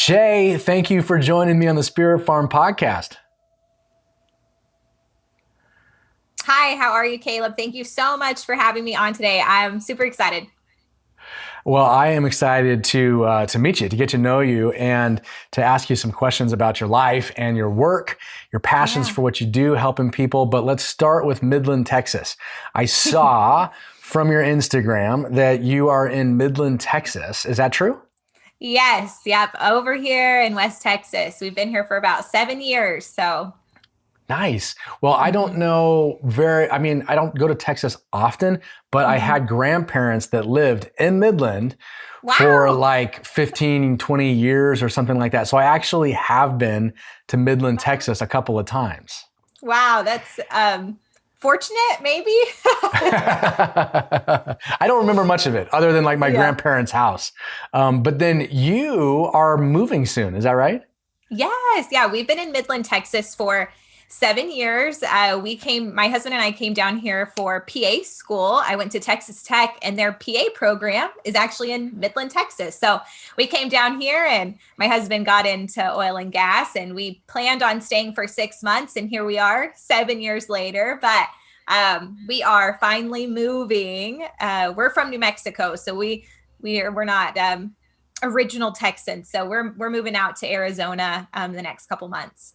Shae, thank you for joining me on the Spirit Farm podcast. Hi, how are you, Caleb? Thank you so much for having me on today. I'm super excited. Well, I am excited to meet you, to get to know you, and to ask you some questions about your life and your work, your passions Yeah. for what you do, helping people. But let's start with Midland, Texas. I saw from your Instagram that you are in Midland, Texas. Is that true? Yes. Yep. Over here in West Texas. We've been here for about 7 years. Nice. Well, I don't Mhm. know I don't go to Texas often, but I Mhm. had grandparents that lived in Midland for Wow. like 15, 20 years or something like that. So I actually have been to Midland, Texas a couple of times. Wow. That's fortunate, maybe. I don't remember much of it other than like my Yeah. grandparents' house. But then you are moving soon. Is that right? Yes. Yeah. We've been in Midland, Texas for 7 years. My husband and I came down here for PA school. I went to Texas Tech, and their PA program is actually in Midland, Texas. So we came down here, and my husband got into oil and gas, and we planned on staying for 6 months. And here we are 7 years later. But we are finally moving. We're from New Mexico, so we're not original Texans. So we're moving out to Arizona the next couple months.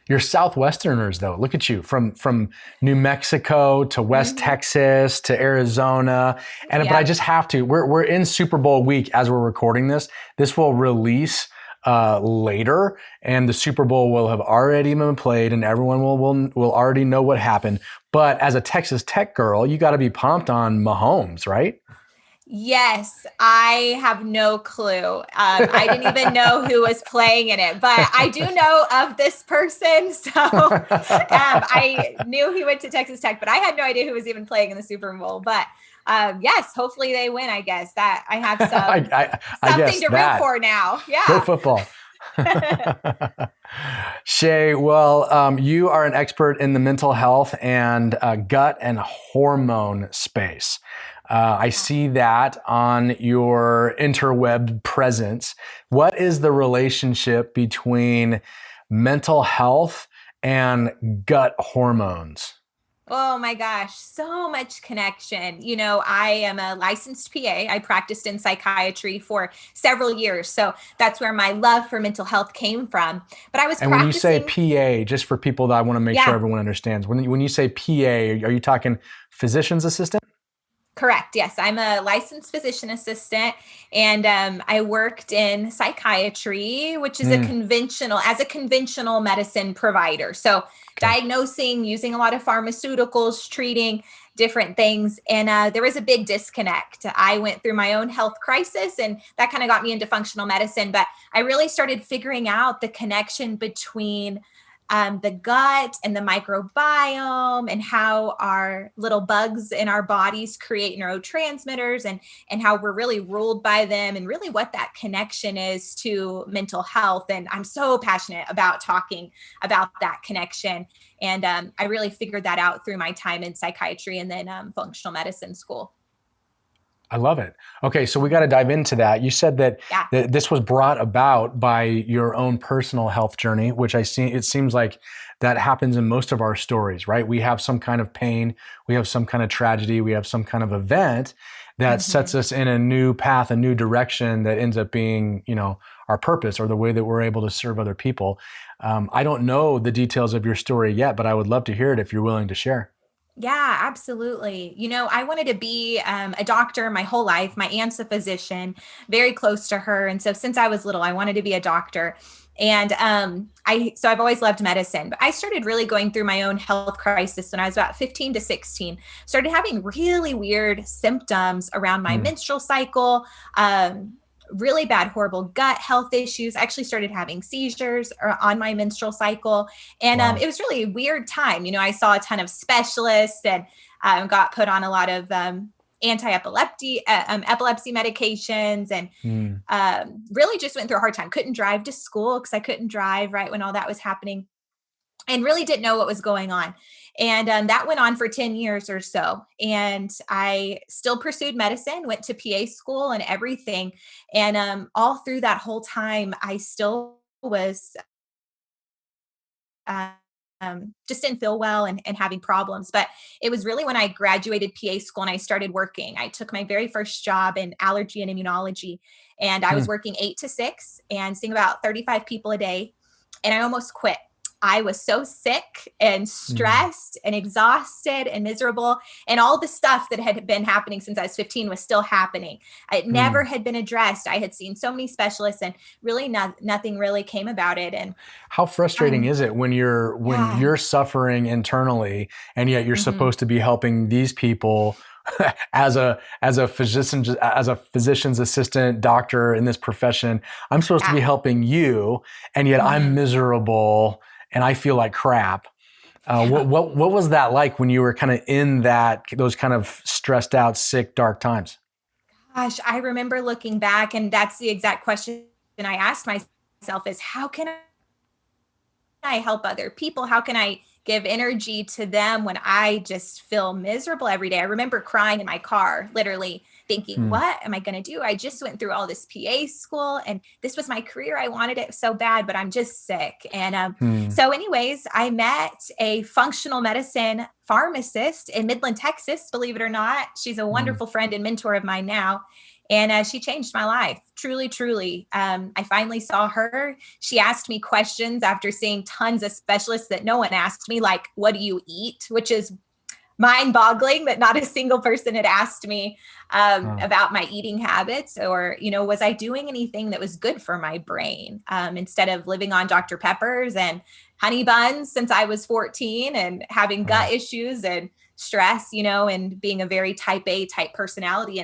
You're Southwesterners, though. Look at you from New Mexico to West Hmm. Texas to Arizona, but I Yep. just have to. We're in Super Bowl week as we're recording this. This will release later, and the Super Bowl will have already been played, and everyone will already know what happened. But as a Texas Tech girl, you got to be pumped on Mahomes, right? Yes, I have no clue. I didn't even know who was playing in it, but I do know of this person. So I knew he went to Texas Tech, but I had no idea who was even playing in the Super Bowl. But yes, hopefully they win. I guess that I have I something guess to root that. for now. Go Yeah. football. Shae, well, you are an expert in the mental health and gut and hormone space. I see that on your interweb presence. What is the relationship between mental health and gut hormones? Oh my gosh, so much connection. I am a licensed PA. I practiced in psychiatry for several years. So that's where my love for mental health came from. But I was And when you say practicing, PA, just for people that I want to make sure yeah, everyone understands, when you say PA, are you talking physician's assistant? correct. Yes, I'm a licensed physician assistant, and I worked in psychiatry, which is Mm, as a conventional medicine provider. So okay. diagnosing, using a lot of pharmaceuticals, treating different things, and there was a big disconnect. I went through my own health crisis, and that kind of got me into functional medicine. But I really started figuring out the connection between the gut and the microbiome, and how our little bugs in our bodies create neurotransmitters, and how we're really ruled by them, and really what that connection is to mental health. And I'm so passionate about talking about that connection. And I really figured that out through my time in psychiatry and then functional medicine school. I love it. Okay, so we got to dive into that. You said that, Yeah. that this was brought about by your own personal health journey, which it seems like that happens in most of our stories, right? We have some kind of pain, we have some kind of tragedy, we have some kind of event that sets Hmm. us in a new path, a new direction that ends up being, our purpose or the way that we're able to serve other people. I don't know the details of your story yet, but I would love to hear it if you're willing to share. Yeah, absolutely. I wanted to be a doctor my whole life. My aunt's a physician, very close to her. And so since I was little, I wanted to be a doctor. And I've always loved medicine, but I started really going through my own health crisis when I was about 15 to 16. Started having really weird symptoms around my Mm, menstrual cycle. Really bad, horrible gut health issues. I actually started having seizures on my menstrual cycle. And it wow. was really a weird time. I saw a ton of specialists, and got put on a lot of epilepsy medications, and Mm. really just went through a hard time. Couldn't drive to school because I couldn't drive right when all that was happening, and really didn't know what was going on. And that went on for 10 years or so. And I still pursued medicine, went to PA school and everything. And all through that whole time, I still was uh, just didn't feel well and having problems. But it was really when I graduated PA school and I started working. I took my very first job in allergy and immunology, and I was Hmm. working 8 to 6 and seeing about 35 people a day. And I almost quit. I was so sick and Hmm. stressed and exhausted and miserable. And all the stuff that had been happening since I was 15 was still happening. It never Hmm. had been addressed. I had seen so many specialists and really nothing really came about it. And How frustrating um, is it when yeah. you're suffering internally and yet you're Mhm. supposed to be helping these people as a physician's assistant, doctor in this profession? I'm supposed to Yeah. be helping you, and yet I'm Mhm. miserable and I feel like crap. Yeah. What was that like when you were kind of in those kind of stressed out, sick, dark times? Gosh, I remember looking back, and that's the exact question I asked myself is how can I help other people? How can I give energy to them when I just feel miserable every day? I remember crying in my car, literally thinking, Hmm. what am I going to do? I just went through all this PA school and this was my career. I wanted it so bad, but I'm just sick. And Hmm. so, anyways, I met a functional medicine pharmacist in Midland, Texas, believe it or not. She's a Hmm. wonderful friend and mentor of mine now. And she changed my life, truly, truly. I finally saw her. She asked me questions after seeing tons of specialists that no one asked me, like, what do you eat? Which is mind boggling that not a single person had asked me Huh. about my eating habits or, was I doing anything that was good for my brain instead of living on Dr. Peppers and honey buns since I was 14 and having Right. gut issues and stress, and being a very type A type personality.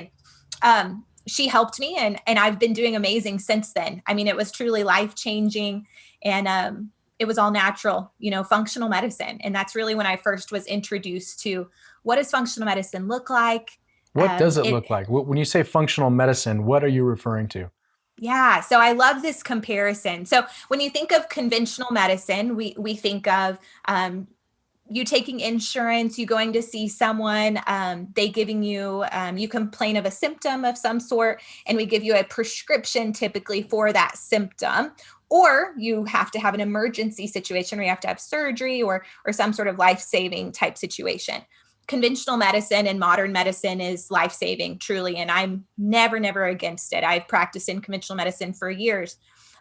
And she helped me and I've been doing amazing since then. I mean, it was truly life changing and it was all natural, functional medicine. And that's really when I first was introduced to what does functional medicine look like? What does it It look like? When you say functional medicine, what are you referring to? Yeah, so I love this comparison. So when you think of conventional medicine, we think of you taking insurance, you going to see someone, they giving you, you complain of a symptom of some sort, and we give you a prescription typically for that symptom. Or you have to have an emergency situation where you have to have surgery or some sort of life-saving type situation. Conventional medicine and modern medicine is life-saving, truly, and I'm never against it. I've practiced in conventional medicine for years,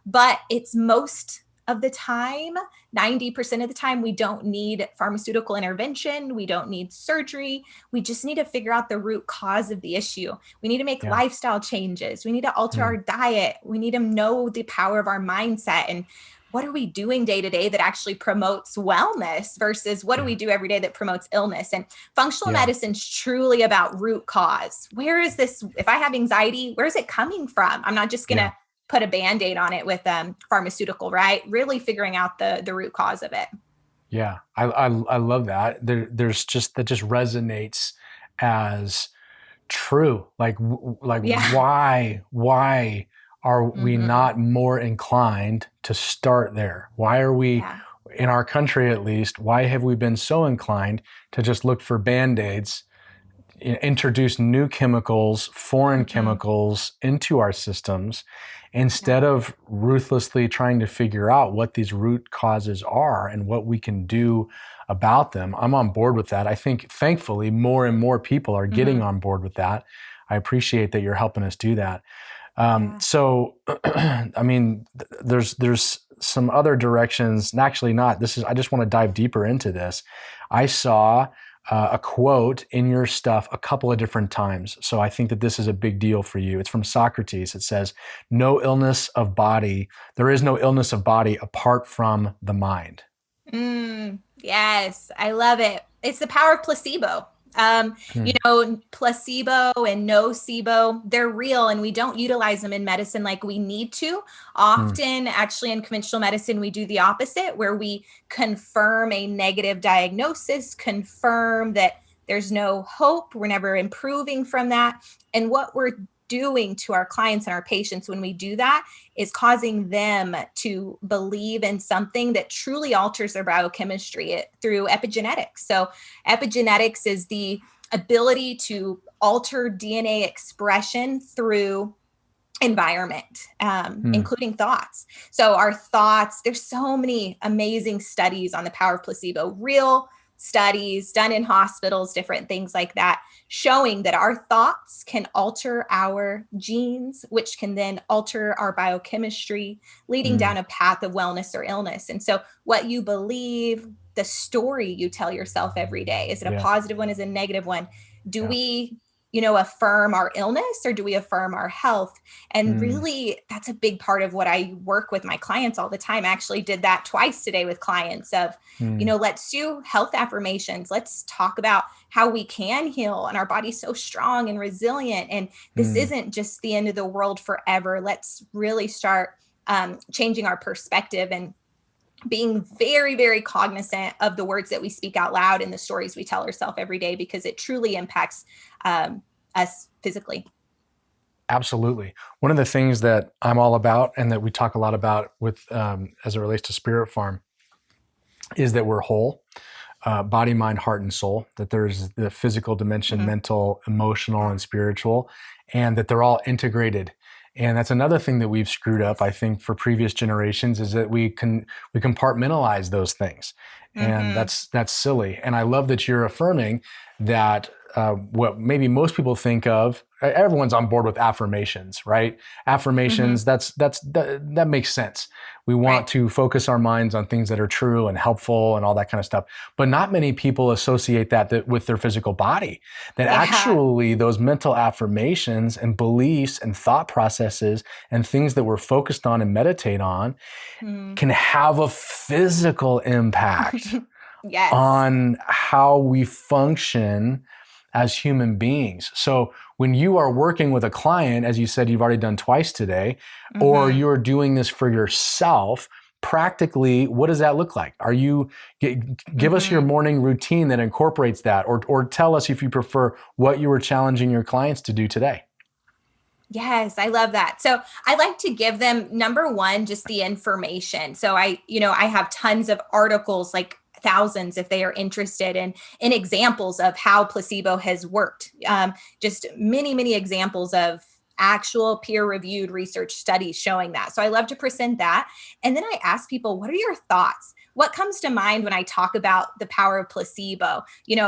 but it's most of the time 90% of the time, we don't need pharmaceutical intervention. We don't need surgery. We just need to figure out the root cause of the issue. We need to make Yeah. lifestyle changes. We need to alter Hmm. our diet. We need to know the power of our mindset and what are we doing day to day that actually promotes wellness versus what do Yeah. we do every day that promotes illness? And functional Yeah. medicine is truly about root cause. Where is this? If I have anxiety, where is it coming from? I'm not just going Yeah. to put a band-aid on it with pharmaceutical, right? Really figuring out the root cause of it. Yeah. I love that. There's just that just resonates as true. Like Yeah. why are we Hmm. not more inclined to start there? Why are we, Yeah. in our country at least, why have we been so inclined to just look for band-aids, introduce new chemicals, foreign Hmm. chemicals into our systems Yeah. instead of ruthlessly trying to figure out what these root causes are and what we can do about them? I'm on board with that. I think thankfully more and more people are getting Hmm. on board with that. I appreciate that you're helping us do that. Yeah. So, I mean, there's some other directions. And actually, not. This is. I just want to dive deeper into this. I saw a quote in your stuff a couple of different times. So I think that this is a big deal for you. It's from Socrates. It says, "No illness of body. There is no illness of body apart from the mind." Yes, I love it. It's the power of placebo. Hmm. Placebo and nocebo, they're real and we don't utilize them in medicine like we need to. Hmm. Often, actually, in conventional medicine, we do the opposite where we confirm a negative diagnosis, confirm that there's no hope, we're never improving from that. And what we're doing to our clients and our patients when we do that is causing them to believe in something that truly alters their biochemistry through epigenetics. So epigenetics is the ability to alter DNA expression through environment, including thoughts. So our thoughts, there's so many amazing studies on the power of placebo, real studies done in hospitals, different things like that, showing that our thoughts can alter our genes, which can then alter our biochemistry, leading down a path of wellness or illness. And so what you believe, the story you tell yourself every day, is it a positive one, is it a negative one? Do we affirm our illness, or do we affirm our health? And really, that's a big part of what I work with my clients all the time. I actually did that twice today with clients of, let's do health affirmations. Let's talk about how we can heal, and our body's so strong and resilient. And this isn't just the end of the world forever. Let's really start changing our perspective and being very, very cognizant of the words that we speak out loud and the stories we tell ourselves every day, because it truly impacts us physically. Absolutely. One of the things that I'm all about, and that we talk a lot about with as it relates to Spirit Farm, is that we're whole, body, mind, heart, and soul, that there's the physical dimension, mental, emotional, and spiritual, and that they're all integrated. And that's another thing that we've screwed up, I think, for previous generations, is that we compartmentalize those things. And that's silly. And I love that you're affirming that what maybe most people think of, everyone's on board with affirmations, right? Affirmations, that makes sense. We want to focus our minds on things that are true and helpful and all that kind of stuff. But not many people associate that with their physical body. That actually those mental affirmations and beliefs and thought processes and things that we're focused on and meditate on can have a physical impact on how we function as human beings. So when you are working with a client, as you said, you've already done twice today, or you're doing this for yourself, practically, what does that look like? Are you, give us your morning routine that incorporates that, or tell us, if you prefer, what you were challenging your clients to do today. Yes, I love that. So I like to give them, number one, just the information. So I have tons of articles, like thousands if they are interested in examples of how placebo has worked. Just many, many examples of actual peer-reviewed research studies showing that. So I love to present that. And then I ask people, what are your thoughts? What comes to mind when I talk about the power of placebo?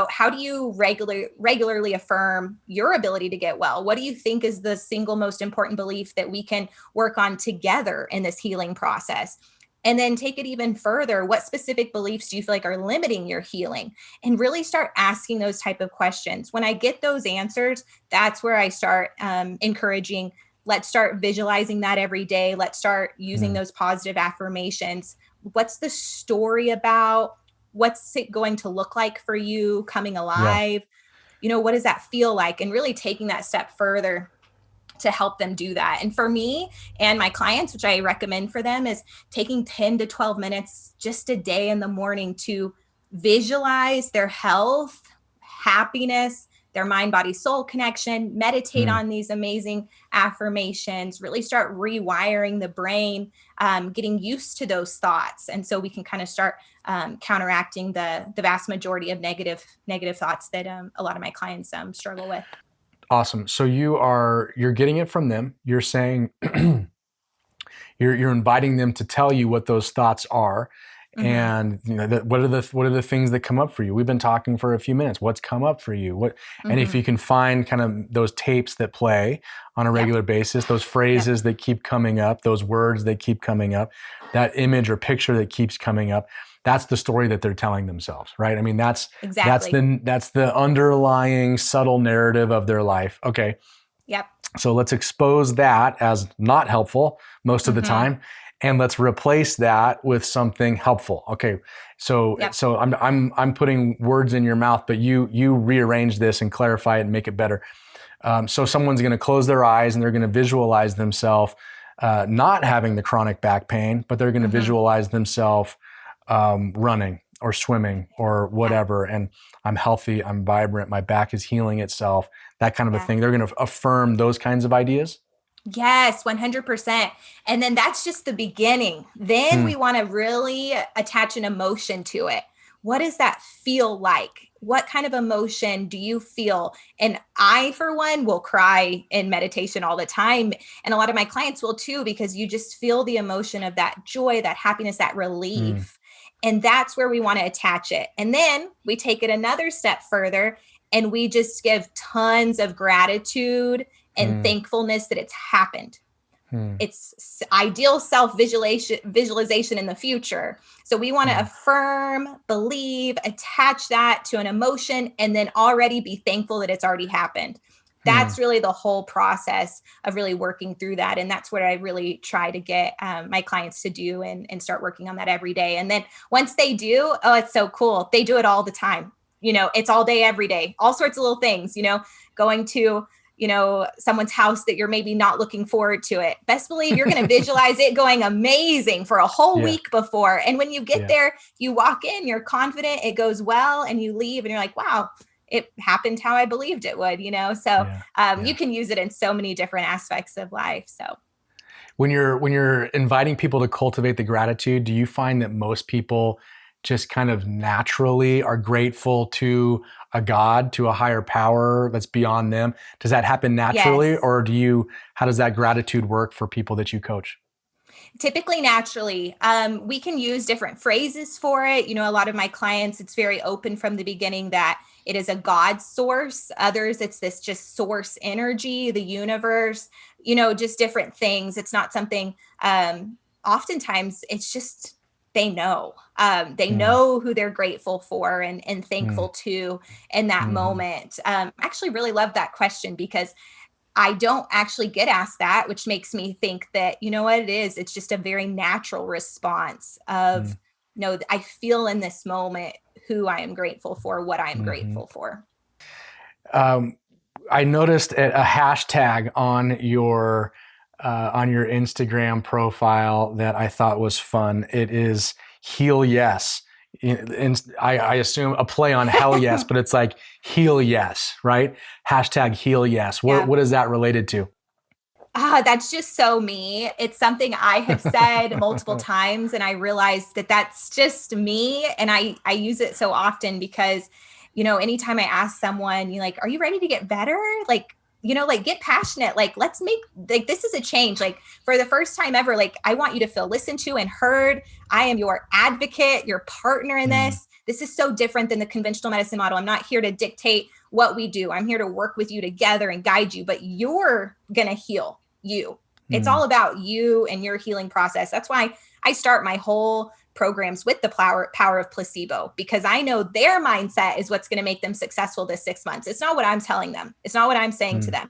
How do you regularly affirm your ability to get well? What do you think is the single most important belief that we can work on together in this healing process? And then take it even further. What specific beliefs do you feel like are limiting your healing? And really start asking those type of questions. When I get those answers, that's where I start encouraging, let's start visualizing that every day. Let's start using those positive affirmations. What's the story about? What's it going to look like for you coming alive? What does that feel like? And really taking that step further to help them do that. And for me and my clients, which I recommend for them, is taking 10 to 12 minutes just a day in the morning to visualize their health, happiness, their mind, body, soul connection, meditate on these amazing affirmations, really start rewiring the brain, getting used to those thoughts. And so we can kind of start counteracting the vast majority of negative thoughts that a lot of my clients struggle with. Awesome. So you're getting it from them. You're saying, you're inviting them to tell you what those thoughts are. And what are the things that come up for you? We've been talking for a few minutes. What's come up for you? And if you can find kind of those tapes that play on a regular basis, those phrases that keep coming up, those words that keep coming up, that image or picture that keeps coming up, that's the story that they're telling themselves, right? I mean, that's the underlying subtle narrative of their life. Okay. Yep. So let's expose that as not helpful most of the time, and let's replace that with something helpful. Okay. So I'm putting words in your mouth, but you rearrange this and clarify it and make it better. So someone's going to close their eyes and they're going to visualize themselves not having the chronic back pain, but they're going to visualize themselves running or swimming or whatever, and I'm healthy, I'm vibrant, my back is healing itself, that kind of a Yeah. thing. They're going to affirm those kinds of ideas. Yes, 100%. And then that's just the beginning. Then we want to really attach an emotion to it. What does that feel like? What kind of emotion do you feel? And I, for one, will cry in meditation all the time. And a lot of my clients will too, because you just feel the emotion of that joy, that happiness, that relief. And that's where we want to attach it. And then we take it another step further and we just give tons of gratitude and thankfulness that it's happened. It's ideal visualization in the future. So we want to affirm, believe, attach that to an emotion, and then already be thankful that it's already happened. That's really the whole process of really working through that. And that's what I really try to get my clients to do and start working on that every day. And then once they do, oh, it's so cool. They do it all the time. It's all day, every day, all sorts of little things, going to someone's house that you're maybe not looking forward to it. Best believe you're going to visualize it going amazing for a whole week before. And when you get there, you walk in, you're confident, it goes well, and you leave and you're like, wow, it happened how I believed it would, So you can use it in so many different aspects of life. So when you're inviting people to cultivate the gratitude, do you find that most people just kind of naturally are grateful to a God, to a higher power that's beyond them? Does that happen naturally? Yes. Or how does that gratitude work for people that you coach? Typically naturally. We can use different phrases for it. A lot of my clients, it's very open from the beginning that it is a God source. Others, it's this just source energy, the universe, just different things. It's not something, oftentimes it's just, they know. They know who they're grateful for and thankful to in that moment. I actually really love that question because I don't actually get asked that, which makes me think that, what it is, it's just a very natural response of, I feel in this moment who I am grateful for, what I'm grateful for. I noticed a hashtag on your Instagram profile that I thought was fun. It is Heal Yes. I assume a play on hell yes, but it's like heal yes, right? Hashtag heal yes. What is that related to? That's just so me. It's something I have said multiple times, and I realized that that's just me. And I use it so often because, anytime I ask someone, you're like, are you ready to get better? Like, get passionate. Like, let's make, like, this is a change. Like, for the first time ever, like, I want you to feel listened to and heard. I am your advocate, your partner in this. This is so different than the conventional medicine model. I'm not here to dictate what we do. I'm here to work with you together and guide you, but you're going to heal you. It's all about you and your healing process. That's why I start my whole programs with the power of placebo, because I know their mindset is what's going to make them successful this 6 months. It's not what I'm telling them. It's not what I'm saying to them.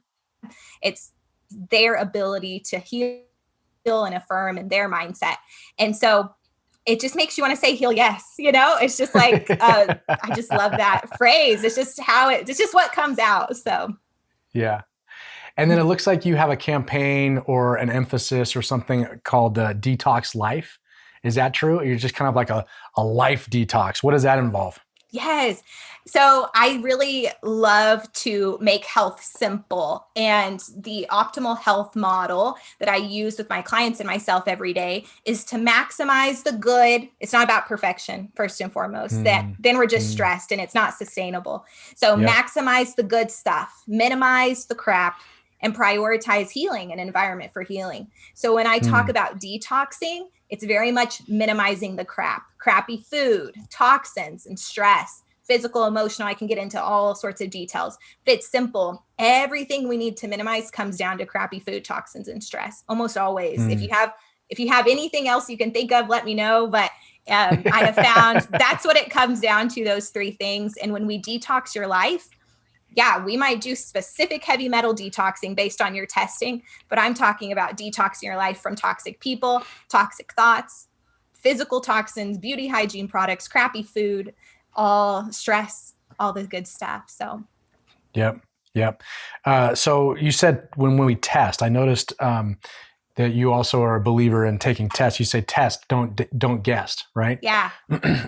It's their ability to heal and affirm in their mindset. And so it just makes you want to say heal yes. It's just like, I just love that phrase. It's just it's just what comes out. So, yeah. And then it looks like you have a campaign or an emphasis or something called Detox Life. Is that true? Or you're just kind of like a life detox. What does that involve? Yes. So I really love to make health simple. And the optimal health model that I use with my clients and myself every day is to maximize the good. It's not about perfection, first and foremost. Then we're just stressed and it's not sustainable. So maximize the good stuff, minimize the crap, and prioritize healing and environment for healing. So when I talk about detoxing, it's very much minimizing the crappy food, toxins, and stress, physical, emotional. I can get into all sorts of details, but it's simple. Everything we need to minimize comes down to crappy food, toxins, and stress, almost always. If you have anything else you can think of, let me know. But I have found that's what it comes down to, those three things. And when we detox your life, we might do specific heavy metal detoxing based on your testing, but I'm talking about detoxing your life from toxic people, toxic thoughts, physical toxins, beauty hygiene products, crappy food, all stress, all the good stuff. So, Yep. So you said when we test, I noticed that you also are a believer in taking tests. You say test, don't guess, right? Yeah.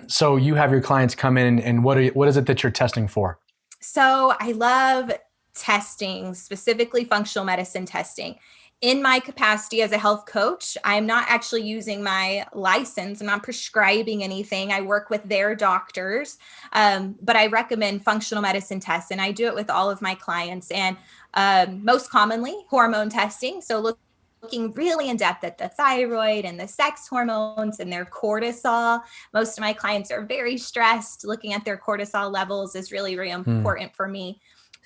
So you have your clients come in, and what is it that you're testing for? So I love testing, specifically functional medicine testing. In my capacity as a health coach, I'm not actually using my license. I'm not prescribing anything. I work with their doctors, but I recommend functional medicine tests, and I do it with all of my clients. And most commonly, hormone testing. So looking really in depth at the thyroid and the sex hormones and their cortisol. Most of my clients are very stressed. Looking at their cortisol levels is really, really important for me.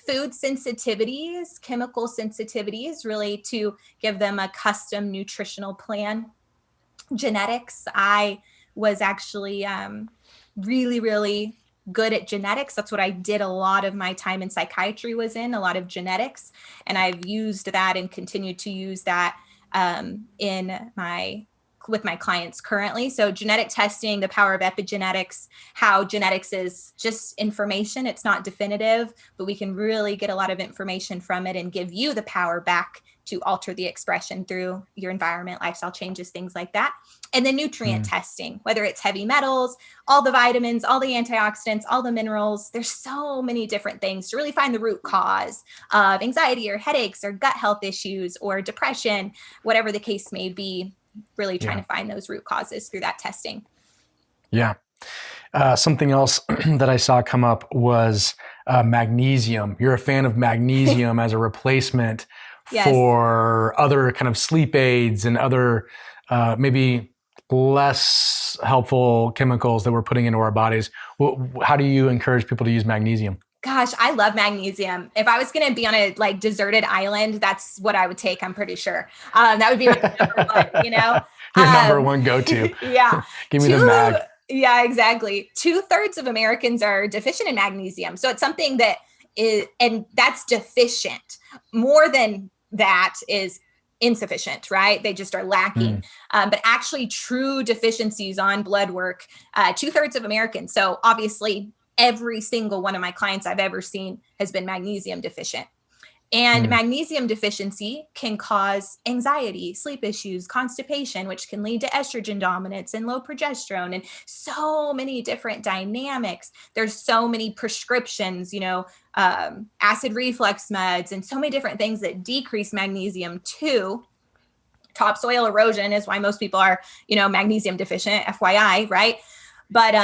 Food sensitivities, chemical sensitivities, really to give them a custom nutritional plan. Genetics. I was actually really, really good at genetics. That's what I did a lot of my time in psychiatry was in, a lot of genetics. And I've used that and continue to use that with my clients currently. So genetic testing, the power of epigenetics, how genetics is just information. It's not definitive, but we can really get a lot of information from it and give you the power back to alter the expression through your environment, lifestyle changes, things like that. And then nutrient testing, whether it's heavy metals, all the vitamins, all the antioxidants, all the minerals. There's so many different things to really find the root cause of anxiety or headaches or gut health issues or depression, whatever the case may be. Really trying to find those root causes through that testing. Yeah. Something else that I saw come up was magnesium. You're a fan of magnesium as a replacement for other kind of sleep aids and other maybe less helpful chemicals that we're putting into our bodies. How do you encourage people to use magnesium? Gosh, I love magnesium. If I was going to be on a deserted island, that's what I would take. I'm pretty sure. That would be my number one, Your number one go-to. Yeah. Give me the mag. Yeah, exactly. 2/3 of Americans are deficient in magnesium. So it's something that is, and that's deficient. More than that is insufficient, right? They just are lacking. But actually true deficiencies on blood work, 2/3 of Americans. So obviously every single one of my clients I've ever seen has been magnesium deficient. And magnesium deficiency can cause anxiety, sleep issues, constipation, which can lead to estrogen dominance and low progesterone and so many different dynamics. There's so many prescriptions, acid reflux meds and so many different things that decrease magnesium too. Topsoil erosion is why most people are, magnesium deficient, FYI, right? But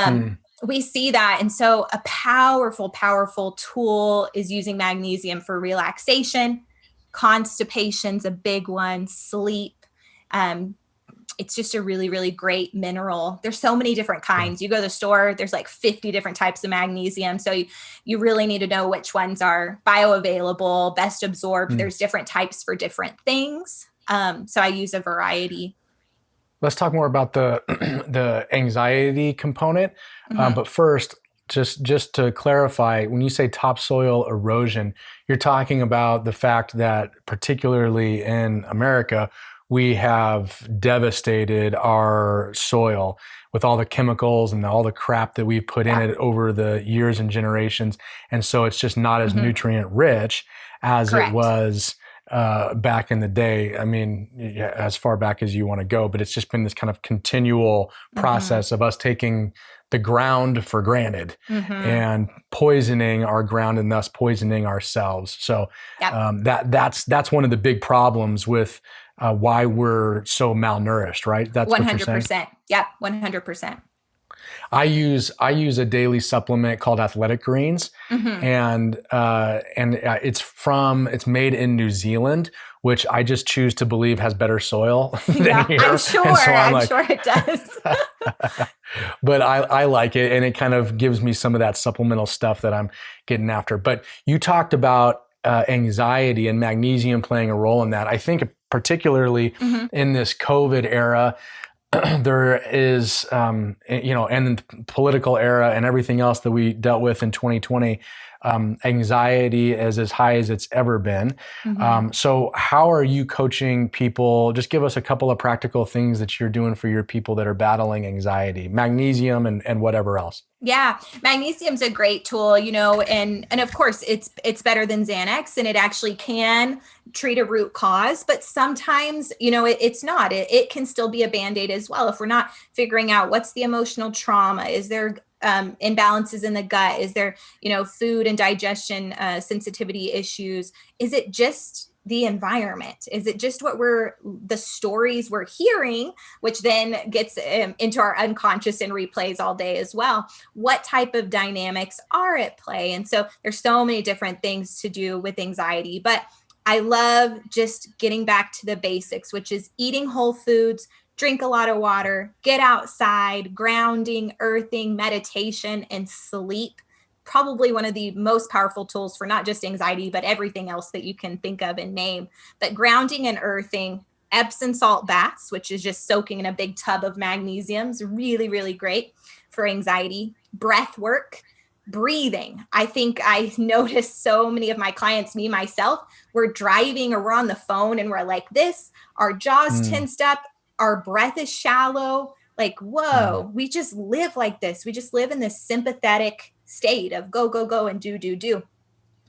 we see that. And so a powerful, powerful tool is using magnesium for relaxation. Constipation's a big one, sleep. It's just a really, really great mineral. There's so many different kinds. You go to the store, there's 50 different types of magnesium. So you really need to know which ones are bioavailable, best absorbed. There's different types for different things. So I use a variety. Let's talk more about the anxiety component. But first, just to clarify, when you say topsoil erosion, you're talking about the fact that particularly in America, we have devastated our soil with all the chemicals and all the crap that we've put in it over the years and generations. And so it's just not as nutrient rich as it was back in the day. I mean, as far back as you want to go, but it's just been this kind of continual process of us taking the ground for granted and poisoning our ground and thus poisoning ourselves. So that's one of the big problems with why we're so malnourished, right? That's 100%. Yep, 100%. I use a daily supplement called Athletic Greens, and it's made in New Zealand, which I just choose to believe has better soil than here. I'm sure. And so I'm sure it does. But I like it, and it kind of gives me some of that supplemental stuff that I'm getting after. But you talked about anxiety and magnesium playing a role in that. I think particularly in this COVID era, there is, and the political era and everything else that we dealt with in 2020, Anxiety is as high as it's ever been. Mhm. So how are you coaching people? Just give us a couple of practical things that you're doing for your people that are battling anxiety, magnesium and whatever else. Yeah, magnesium's a great tool, and of course it's better than Xanax, and it actually can treat a root cause, but sometimes, it's not. It can still be a band-aid as well if we're not figuring out what's the emotional trauma. Is there imbalances in the gut? Is there, food and digestion sensitivity issues? Is it just the environment? Is it just the stories we're hearing, which then gets into our unconscious and replays all day as well? What type of dynamics are at play? And so there's so many different things to do with anxiety, but I love just getting back to the basics, which is eating whole foods, drink a lot of water, get outside, grounding, earthing, meditation, and sleep. Probably one of the most powerful tools for not just anxiety, but everything else that you can think of and name. But grounding and earthing, Epsom salt baths, which is just soaking in a big tub of magnesium, is really, really great for anxiety. Breath work, breathing. I think I noticed so many of my clients, me, myself, we're driving or we're on the phone and we're like this, our jaws tensed up, our breath is shallow. Like, whoa, we just live like this. We just live in this sympathetic state of go, go, go, and do, do, do.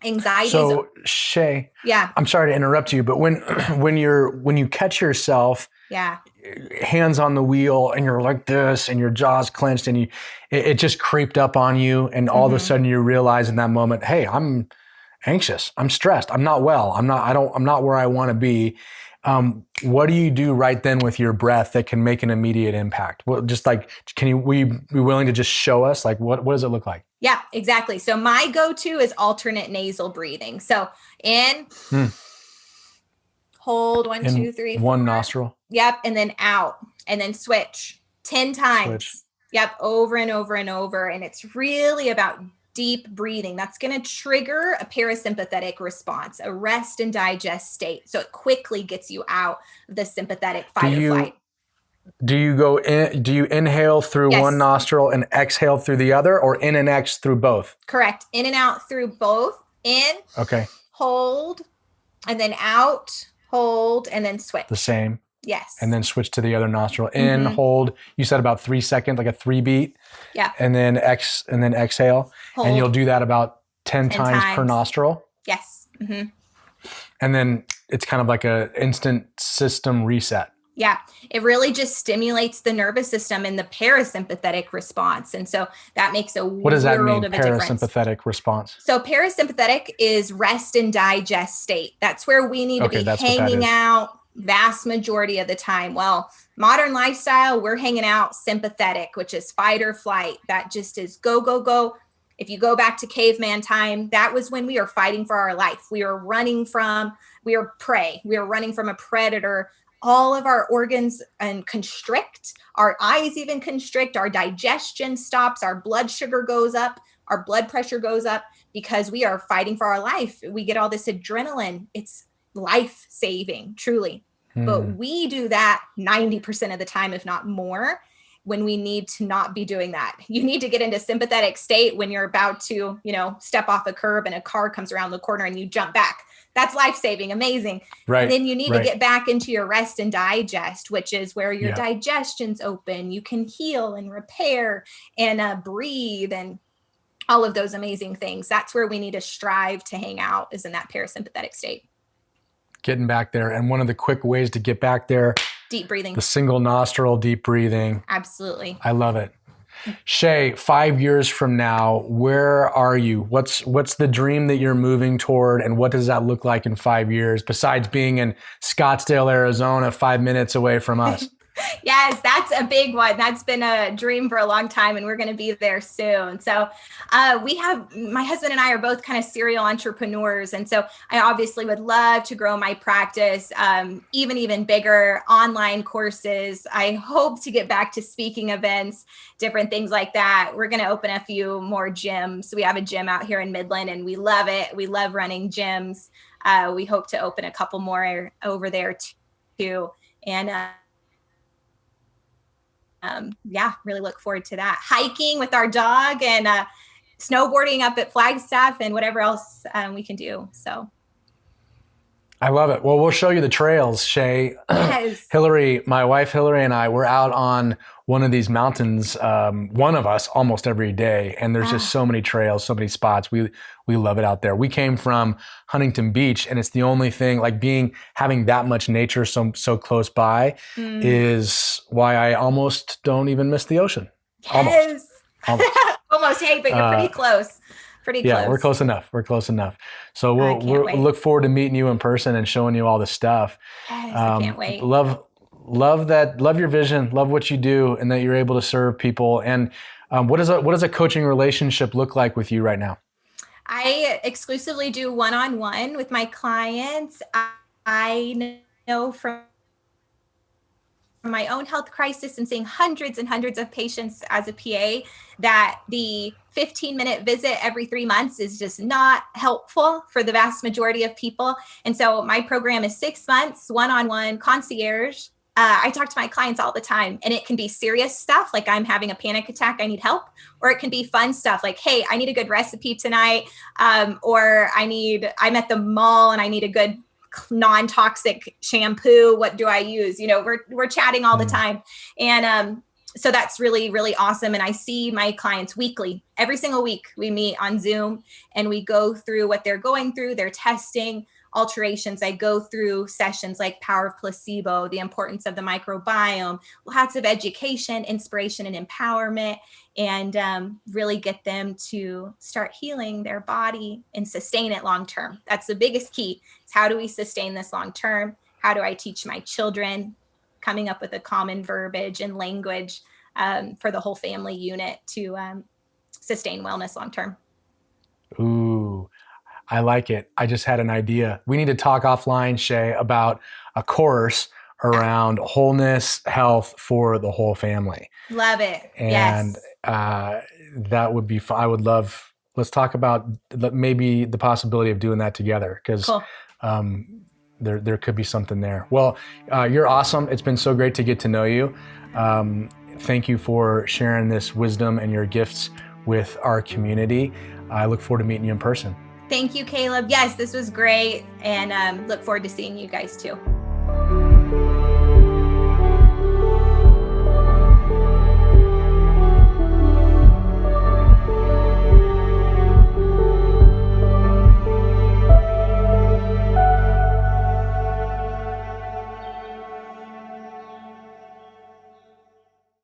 Anxiety. So Shae, yeah, I'm sorry to interrupt you, but when you catch yourself yeah, hands on the wheel and you're like this and your jaw's clenched and it just creeped up on you, and all of a sudden you realize in that moment, hey, I'm anxious, I'm stressed, I'm not well, I'm not where I want to be. What do you do right then with your breath that can make an immediate impact? Well, just like, will you be willing to just show us, like, what does it look like? Yeah, exactly. So my go-to is alternate nasal breathing. So in, hold, 1, 2, 3, 4. One nostril. Yep. And then out, and then switch 10 times. Switch. Yep. Over and over and over. And it's really about deep breathing. That's going to trigger a parasympathetic response, a rest and digest state. So it quickly gets you out of the sympathetic fight or flight. Do you go in? Do you inhale through one nostril and exhale through the other, or in and ex through both? Correct. In and out through both. In. Okay. Hold, and then out. Hold, and then switch. The same. Yes. And then switch to the other nostril. In, hold. You said about 3 seconds, like a 3 beat. Yeah. And then exhale. Hold. And you'll do that about 10 times per nostril. Yes. Mm-hmm. And then it's kind of like a instant system reset. Yeah, it really just stimulates the nervous system and the parasympathetic response. And so that makes a what does that mean, world of a difference. Parasympathetic response? So parasympathetic is rest and digest state. That's where we need to be hanging out vast majority of the time. Well, modern lifestyle, we're hanging out sympathetic, which is fight or flight. That just is go, go, go. If you go back to caveman time, that was when we were fighting for our life. We were prey. We were running from a predator. All of our organs constrict, our eyes even constrict, our digestion stops, our blood sugar goes up, our blood pressure goes up because we are fighting for our life. We get all this adrenaline. It's life-saving, truly. But we do that 90% of the time, if not more, when we need to not be doing that. You need to get into sympathetic state when you're about to, step off a curb and a car comes around the corner and you jump back. That's life-saving, amazing. Right. And then you need to get back into your rest and digest, which is where your digestion's open. You can heal and repair and breathe and all of those amazing things. That's where we need to strive to hang out, is in that parasympathetic state. Getting back there. And one of the quick ways to get back there, deep breathing. The single nostril deep breathing. Absolutely. I love it. Shae, 5 years from now, where are you? What's the dream that you're moving toward, and what does that look like in 5 years, besides being in Scottsdale, Arizona, 5 minutes away from us? Yes, that's a big one. That's been a dream for a long time, and we're going to be there soon. So my husband and I are both kind of serial entrepreneurs. And so I obviously would love to grow my practice, even bigger, online courses. I hope to get back to speaking events, different things like that. We're going to open a few more gyms. We have a gym out here in Midland, and we love it. We love running gyms. We hope to open a couple more over there too. And really look forward to that. Hiking with our dog and snowboarding up at Flagstaff and whatever else we can do. So. I love it. Well, we'll show you the trails, Shae. Yes. Hillary, my wife Hillary and I, we're out on one of these mountains, one of us almost every day. And there's just so many trails, so many spots. We love it out there. We came from Huntington Beach, and it's the only thing, like having that much nature so close by is why I almost don't even miss the ocean. Yes. Almost. Almost. Hey, but you're pretty close. Pretty close. Yeah, we're close enough. We're close enough. So we'll look forward to meeting you in person and showing you all the stuff. Yes, I can't wait. Love that. Love your vision. Love what you do, and that you're able to serve people. And what does a coaching relationship look like with you right now? I exclusively do one-on-one with my clients. I know from my own health crisis and seeing hundreds and hundreds of patients as a PA that the 15-minute visit every 3 months is just not helpful for the vast majority of people. And so my program is 6 months, one-on-one concierge. I talk to my clients all the time, and it can be serious stuff like I'm having a panic attack, I need help, or it can be fun stuff like, hey, I need a good recipe tonight, or I'm at the mall and I need a good non-toxic shampoo. What do I use? We're chatting all the time. And so that's really, really awesome. And I see my clients weekly. Every single week we meet on Zoom and we go through what they're going through, their testing, alterations. I go through sessions like Power of Placebo, the importance of the microbiome, lots of education, inspiration, and empowerment, and really get them to start healing their body and sustain it long term. That's the biggest key. Is how do we sustain this long term? How do I teach my children? Coming up with a common verbiage and language for the whole family unit to sustain wellness long term. Ooh, I like it. I just had an idea. We need to talk offline, Shae, about a course around wholeness health for the whole family. Love it. And that would be fun. I would love, let's talk about maybe the possibility of doing that together, because there could be something there. Well, you're awesome. It's been so great to get to know you. Thank you for sharing this wisdom and your gifts with our community. I look forward to meeting you in person. Thank you, Caleb. Yes, this was great. And look forward to seeing you guys too.